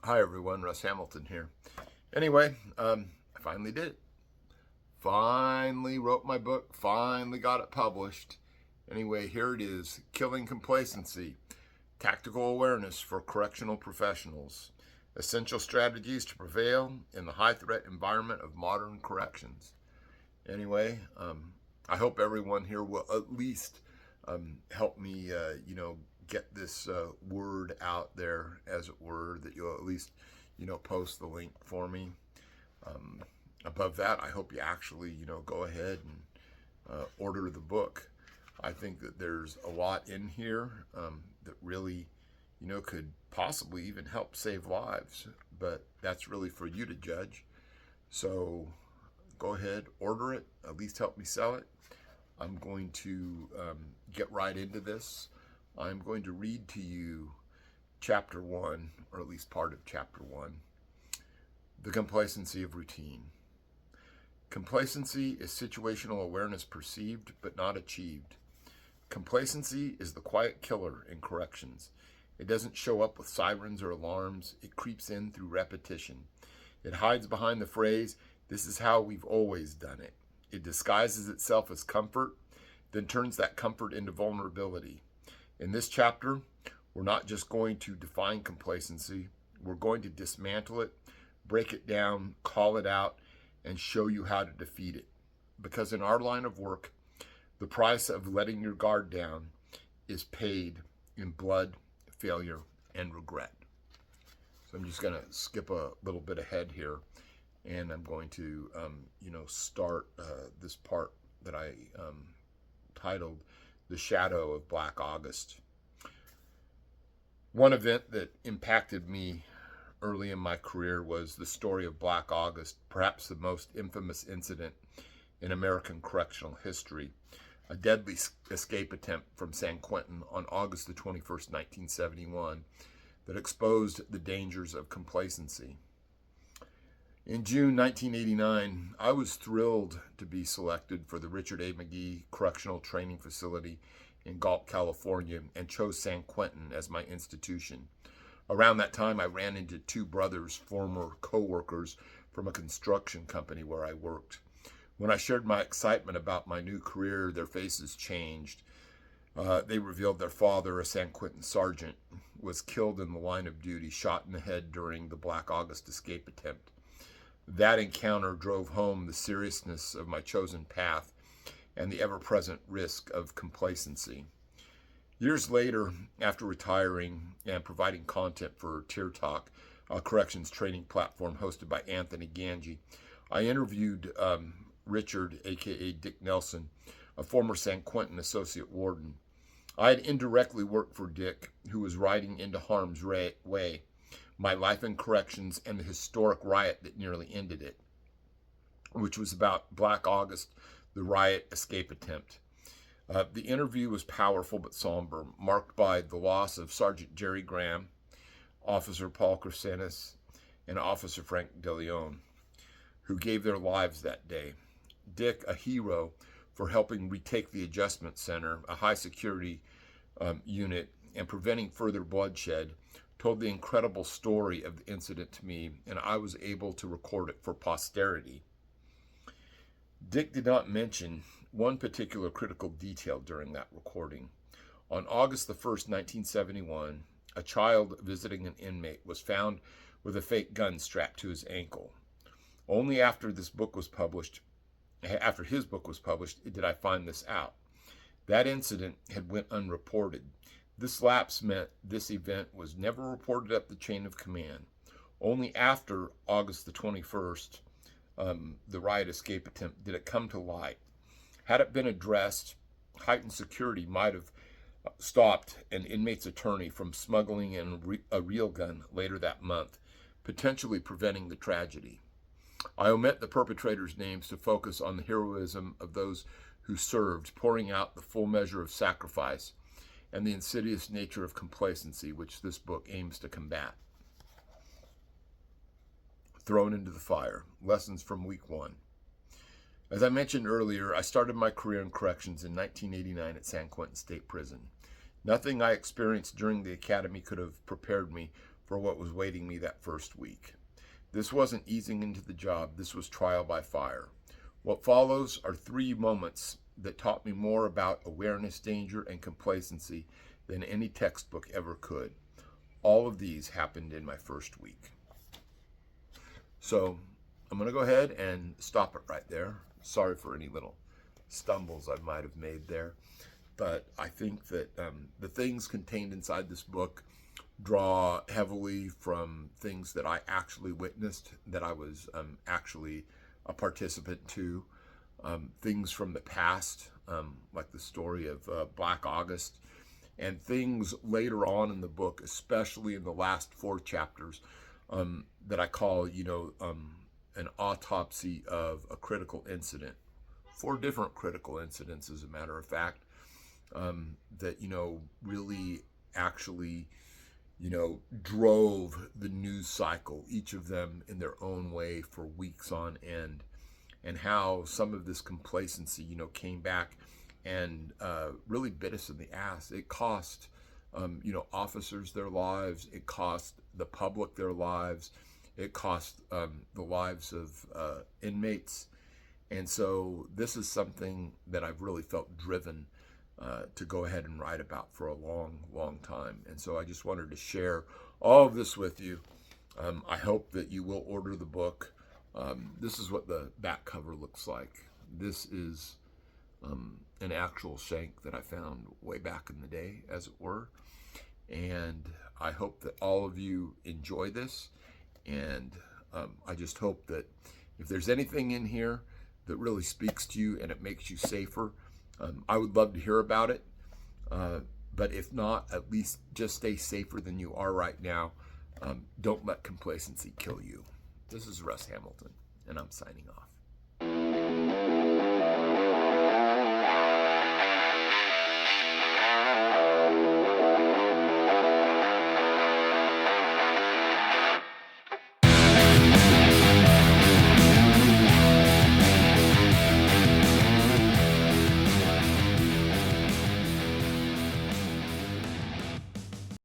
Hi everyone, Russ Hamilton here. Anyway, I finally did it. Finally wrote my book, finally got it published. Anyway, here it is, Killing Complacency, Tactical Awareness for Correctional Professionals, Essential Strategies to Prevail in the High-Threat Environment of Modern Corrections. Anyway, I hope everyone here will at least help me, get this word out there, as it were, that you'll at least, post the link for me. Above that, I hope you actually, go ahead and order the book. I think that there's a lot in here that really, could possibly even help save lives, but that's really for you to judge. So go ahead, order it, at least help me sell it. I'm going to get right into this. I'm going to read to you chapter 1, or at least part of chapter 1, The Complacency of Routine. Complacency is situational awareness perceived but not achieved. Complacency is the quiet killer in corrections. It doesn't show up with sirens or alarms. It creeps in through repetition. It hides behind the phrase, "This is how we've always done it." It disguises itself as comfort, then turns that comfort into vulnerability. In this chapter, we're not just going to define complacency, we're going to dismantle it, break it down, call it out, and show you how to defeat it. Because in our line of work, the price of letting your guard down is paid in blood, failure, and regret. So I'm just going to skip a little bit ahead here, and I'm going to, start this part that I titled The Shadow of Black August. One event that impacted me early in my career was the story of Black August, perhaps the most infamous incident in American correctional history, a deadly escape attempt from San Quentin on August the 21st, 1971, that exposed the dangers of complacency. In June 1989, I was thrilled to be selected for the Richard A. McGee Correctional Training Facility in Galt, California, and chose San Quentin as my institution. Around that time, I ran into two brothers, former co-workers from a construction company where I worked. When I shared my excitement about my new career, their faces changed. They revealed their father, a San Quentin sergeant, was killed in the line of duty, shot in the head during the Black August escape attempt. That encounter drove home the seriousness of my chosen path and the ever-present risk of complacency. Years later, after retiring and providing content for Tier Talk, a corrections training platform hosted by Anthony Ganji, I interviewed Richard, aka Dick Nelson, a former San Quentin associate warden. I had indirectly worked for Dick, who was riding into harm's way, my life in corrections, and the historic riot that nearly ended it, which was about Black August, the riot escape attempt. The interview was powerful but somber, marked by the loss of Sergeant Jerry Graham, Officer Paul Crescentis, and Officer Frank DeLeon, who gave their lives that day. Dick, a hero for helping retake the adjustment center, a high-security unit, and preventing further bloodshed, told the incredible story of the incident to me, and I was able to record it for posterity. Dick did not mention one particular critical detail during that recording. On August the 1st, 1971, a child visiting an inmate was found with a fake gun strapped to his ankle. Only after his book was published, did I find this out. That incident had went unreported. This lapse meant this event was never reported up the chain of command. Only after August the 21st, the riot escape attempt, did it come to light. Had it been addressed, heightened security might have stopped an inmate's attorney from smuggling in a real gun later that month, potentially preventing the tragedy. I omit the perpetrators' names to focus on the heroism of those who served, pouring out the full measure of sacrifice, and the insidious nature of complacency, which this book aims to combat. Thrown into the fire. Lessons from week 1. As I mentioned earlier, I started my career in corrections in 1989 at San Quentin State Prison. Nothing I experienced during the academy could have prepared me for what was waiting me that first week. This wasn't easing into the job, this was trial by fire. What follows are 3 moments that taught me more about awareness, danger, and complacency than any textbook ever could. All of these happened in my first week. So I'm going to go ahead and stop it right there. Sorry for any little stumbles I might have made there. But I think that the things contained inside this book draw heavily from things that I actually witnessed, that I was actually a participant to, things from the past, like the story of Black August, and things later on in the book, especially in the last 4 chapters, that I call, an autopsy of a critical incident. 4 different critical incidents, as a matter of fact, that, really actually, drove the news cycle, each of them in their own way for weeks on end, and how some of this complacency, came back and really bit us in the ass. It cost, officers their lives. It cost the public their lives. It cost the lives of inmates. And so this is something that I've really felt driven to go ahead and write about for a long, long time. And so I just wanted to share all of this with you. I hope that you will order the book. This is what the back cover looks like. This is an actual shank that I found way back in the day, as it were. And I hope that all of you enjoy this. And I just hope that if there's anything in here that really speaks to you and it makes you safer, I would love to hear about it. But if not, at least just stay safer than you are right now. Don't let complacency kill you. This is Russ Hamilton, and I'm signing off.